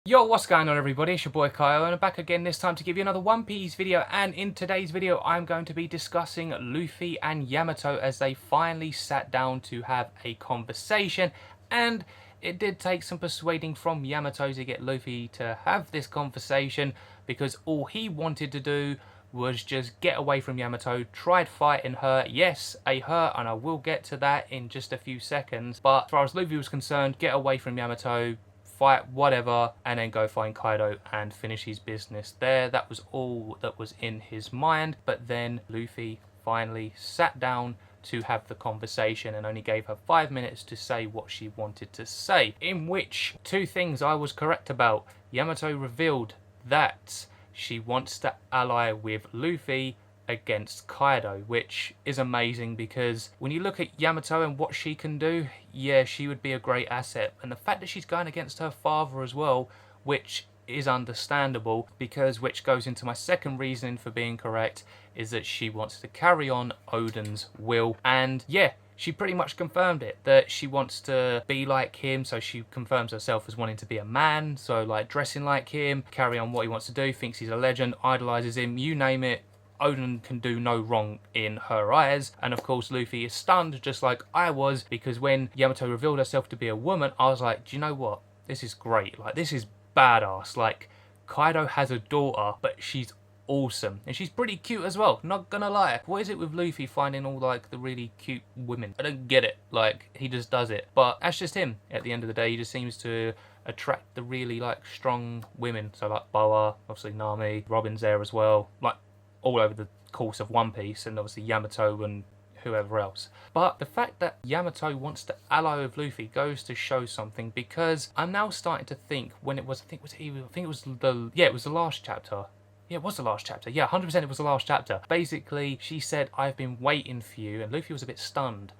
Yo, what's going on everybody? It's your boy KAIO and I'm back again this time to give you another One Piece video, and in today's video I'm going to be discussing Luffy and Yamato as they finally sat down to have a conversation, and it did take some persuading from Yamato to get Luffy to have this conversation, because all he wanted to do was just get away from Yamato, tried fighting her, yes, her, and I will get to that in just a few seconds, but as far as Luffy was concerned, get away from Yamato, fight whatever, and then go find Kaido and finish his business there. That was all that was in his mind. But then Luffy finally sat down to have the conversation and only gave her 5 minutes to say what she wanted to say, in which two things I was correct about. Yamato revealed that she wants to ally with Luffy against Kaido, which is amazing because when you look at Yamato and what she can do, yeah, she would be a great asset. And the fact that she's going against her father as well, which is understandable, because which goes into my second reason for being correct, is that she wants to carry on Oden's will. And yeah, she pretty much confirmed it, that she wants to be like him, so she confirms herself as wanting to be a man, so like dressing like him, carry on what he wants to do, thinks he's a legend, idolizes him, you name it. Oden can do no wrong in her eyes. And of course Luffy is stunned, just like I was, because when Yamato revealed herself to be a woman, I was like, do you know what, this is great, like this is badass. Like, Kaido has a daughter, but she's awesome, and she's pretty cute as well, not gonna lie. What is it with Luffy finding all like the really cute women? I don't get it, like he just does it, but that's just him. At the end of the day, he just seems to attract the really like strong women, so like Boa, obviously Nami, Robin's there as well, like all over the course of One Piece, and obviously Yamato and whoever else. But the fact that Yamato wants to ally with Luffy goes to show something, because I'm now starting to think, when it was, I think it was the last chapter. Yeah, it was the last chapter. Yeah, 100% it was the last chapter. Basically, she said, I've been waiting for you, and Luffy was a bit stunned.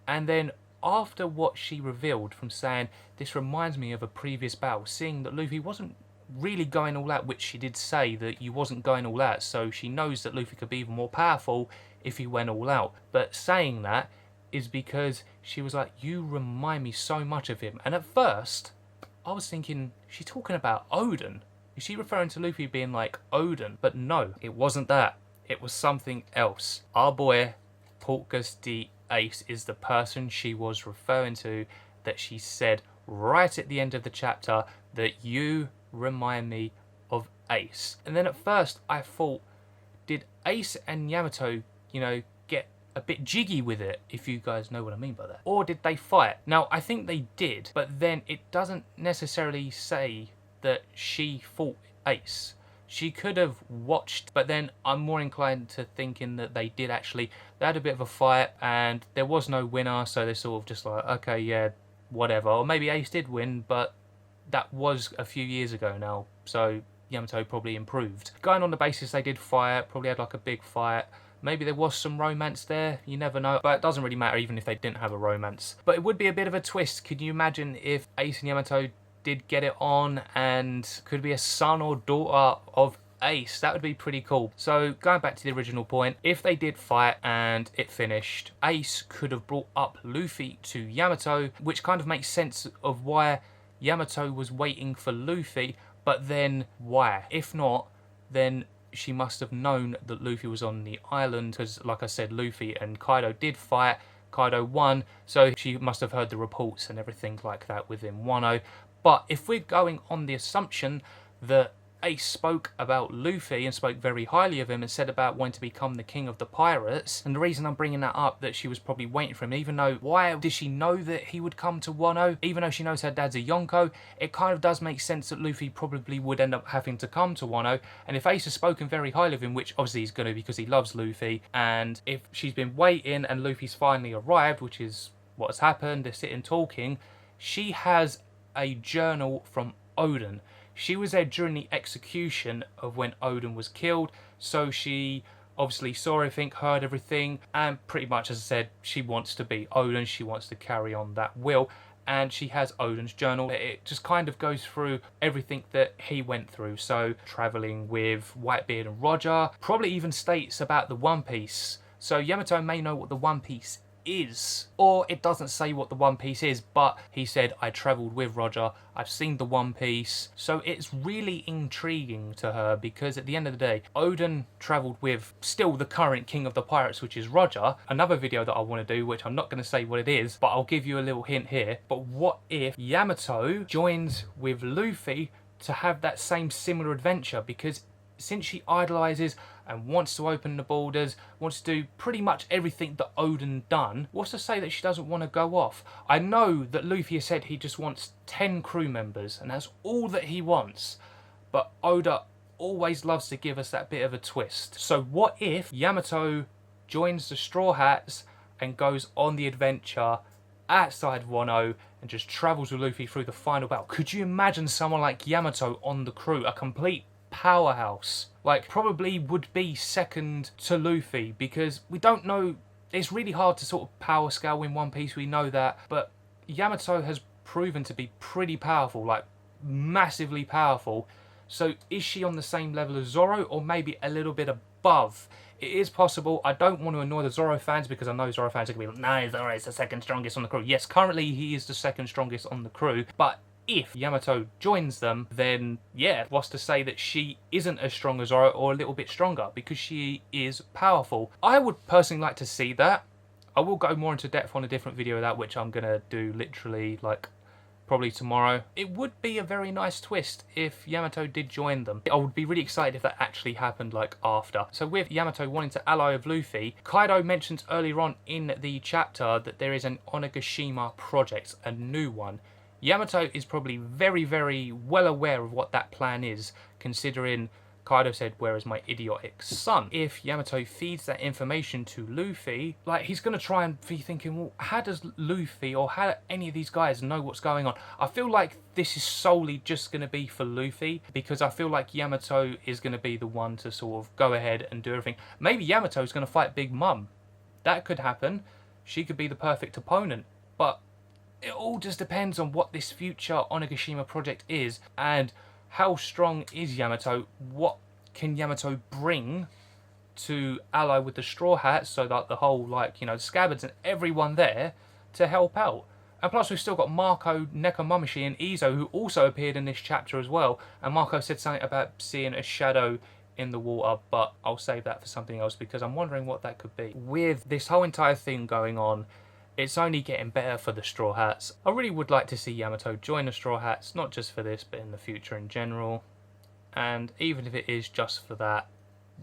And then after what she revealed from saying, this reminds me of a previous battle, seeing that Luffy wasn't really going all out, which she did say that you wasn't going all out, so she knows that Luffy could be even more powerful if he went all out. But saying that is because she was like, you remind me so much of him. And at first I was thinking, she's talking about Oden, is she referring to Luffy being like Oden? But no, it wasn't that, it was something else. Our boy Porcus D Ace is the person she was referring to, that she said right at the end of the chapter that you remind me of Ace. And then at first I thought, did Ace and Yamato, get a bit jiggy with it, if you guys know what I mean by that? Or did they fight? Now, I think they did, but then it doesn't necessarily say that she fought Ace. She could have watched, but then I'm more inclined to thinking that they did actually. They had a bit of a fight and there was no winner, so they're sort of just like, okay, yeah, whatever. Or maybe Ace did win, but that was a few years ago now, so Yamato probably improved. Going on the basis they did fight, probably had like a big fight, maybe there was some romance there, you never know, but it doesn't really matter even if they didn't have a romance. But it would be a bit of a twist. Could you imagine if Ace and Yamato did get it on, and could be a son or daughter of Ace? That would be pretty cool. So going back to the original point, if they did fight and it finished, Ace could have brought up Luffy to Yamato, which kind of makes sense of why Yamato was waiting for Luffy, but then why? If not, then she must have known that Luffy was on the island, because like I said, Luffy and Kaido did fight, Kaido won, so she must have heard the reports and everything like that within Wano. But if we're going on the assumption that Ace spoke about Luffy and spoke very highly of him and said about wanting to become the king of the pirates, and the reason I'm bringing that up, that she was probably waiting for him, even though, why did she know that he would come to Wano? Even though she knows her dad's a Yonko, it kind of does make sense that Luffy probably would end up having to come to Wano. And if Ace has spoken very highly of him, which obviously he's going to, because he loves Luffy, and if she's been waiting and Luffy's finally arrived, which is what has happened, they're sitting talking, she has a journal from Oden. She was there during the execution of when Oden was killed, so she obviously saw everything, heard everything, and pretty much, as I said, she wants to be Oden, she wants to carry on that will, and she has Oden's journal. It just kind of goes through everything that he went through, so travelling with Whitebeard and Roger, probably even states about the One Piece. So Yamato may know what the One Piece is. Or it doesn't say what the One Piece is, but he said, I travelled with Roger, I've seen the One Piece. So it's really intriguing to her, because at the end of the day, Oden travelled with still the current king of the pirates, which is Roger. Another video that I want to do, which I'm not going to say what it is, but I'll give you a little hint here. But what if Yamato joins with Luffy to have that same similar adventure? Because since she idolises and wants to open the borders, wants to do pretty much everything that Oden done, what's to say that she doesn't want to go off? I know that Luffy has said he just wants 10 crew members, and that's all that he wants. But Oda always loves to give us that bit of a twist. So what if Yamato joins the Straw Hats and goes on the adventure outside Wano and just travels with Luffy through the final battle? Could you imagine someone like Yamato on the crew, a complete powerhouse? Like, probably would be second to Luffy, because we don't know, it's really hard to sort of power scale in One Piece, we know that, but Yamato has proven to be pretty powerful, like massively powerful. So is she on the same level as Zoro, or maybe a little bit above? It is possible. I don't want to annoy the Zoro fans, because I know Zoro fans are going to be like, no, Zoro is the second strongest on the crew. Yes, currently he is the second strongest on the crew, but if Yamato joins them, then yeah, what's to say that she isn't as strong as Zoro, or a little bit stronger, because she is powerful. I would personally like to see that. I will go more into depth on a different video of that, which I'm going to do literally like probably tomorrow. It would be a very nice twist if Yamato did join them. I would be really excited if that actually happened like after. So with Yamato wanting to ally with Luffy, Kaido mentions earlier on in the chapter that there is an Onigashima project, a new one. Yamato is probably very, very well aware of what that plan is, considering Kaido said, where is my idiotic son? If Yamato feeds that information to Luffy, like, he's going to try and be thinking, well, how does Luffy or how any of these guys know what's going on? I feel like this is solely just going to be for Luffy, because I feel like Yamato is going to be the one to sort of go ahead and do everything. Maybe Yamato is going to fight Big Mum. That could happen. She could be the perfect opponent. But it all just depends on what this future Onigashima project is, and how strong is Yamato. What can Yamato bring to ally with the Straw Hats, so that the whole, like, you know, Scabbards and everyone there to help out. And plus we've still got Marco, Nekomamushi and Izo, who also appeared in this chapter as well. And Marco said something about seeing a shadow in the water, but I'll save that for something else, because I'm wondering what that could be. With this whole entire thing going on, it's only getting better for the Straw Hats. I really would like to see Yamato join the Straw Hats, not just for this, but in the future in general. And even if it is just for that,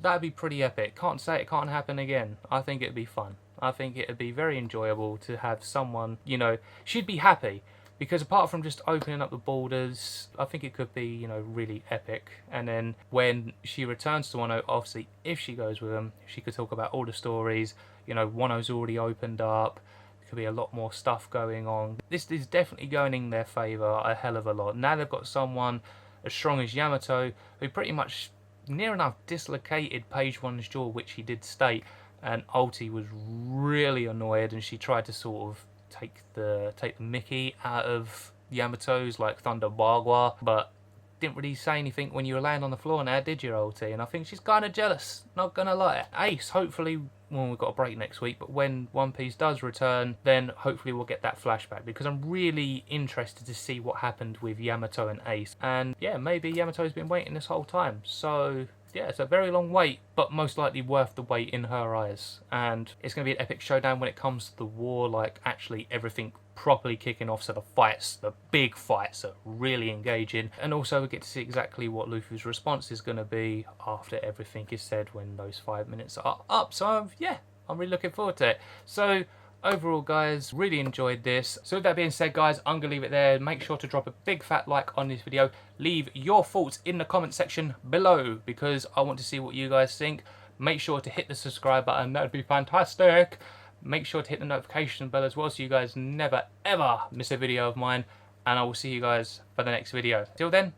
that'd be pretty epic. Can't say it can't happen again. I think it'd be fun. I think it'd be very enjoyable to have someone, you know, she'd be happy. Because apart from just opening up the borders, I think it could be, you know, really epic. And then when she returns to Wano, obviously, if she goes with them, she could talk about all the stories. You know, Wano's already opened up. Could be a lot more stuff going on. This is definitely going in their favour a hell of a lot. Now they've got someone as strong as Yamato, who pretty much near enough dislocated Page One's jaw, which he did state, and Ulti was really annoyed, and she tried to sort of take the mickey out of Yamato's, like Thunder Bagua, but didn't really say anything when you were laying on the floor now, did you, Ulti? And I think she's kind of jealous, not gonna lie. Ace, hopefully, well, we've got a break next week, but when One Piece does return, then hopefully we'll get that flashback, because I'm really interested to see what happened with Yamato and Ace. And yeah, maybe Yamato's been waiting this whole time, so yeah, it's a very long wait, but most likely worth the wait in her eyes. And it's going to be an epic showdown when it comes to the war, like actually everything properly kicking off, so the fights, the big fights, are really engaging. And also we get to see exactly what Luffy's response is going to be after everything is said, when those 5 minutes are up. So yeah, I'm really looking forward to it. So overall, guys, really enjoyed this. So with that being said, guys, I'm going to leave it there. Make sure to drop a big fat like on this video. Leave your thoughts in the comment section below, because I want to see what you guys think. Make sure to hit the subscribe button. That would be fantastic. Make sure to hit the notification bell as well, so you guys never ever miss a video of mine. And I will see you guys for the next video. Till then,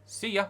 see ya.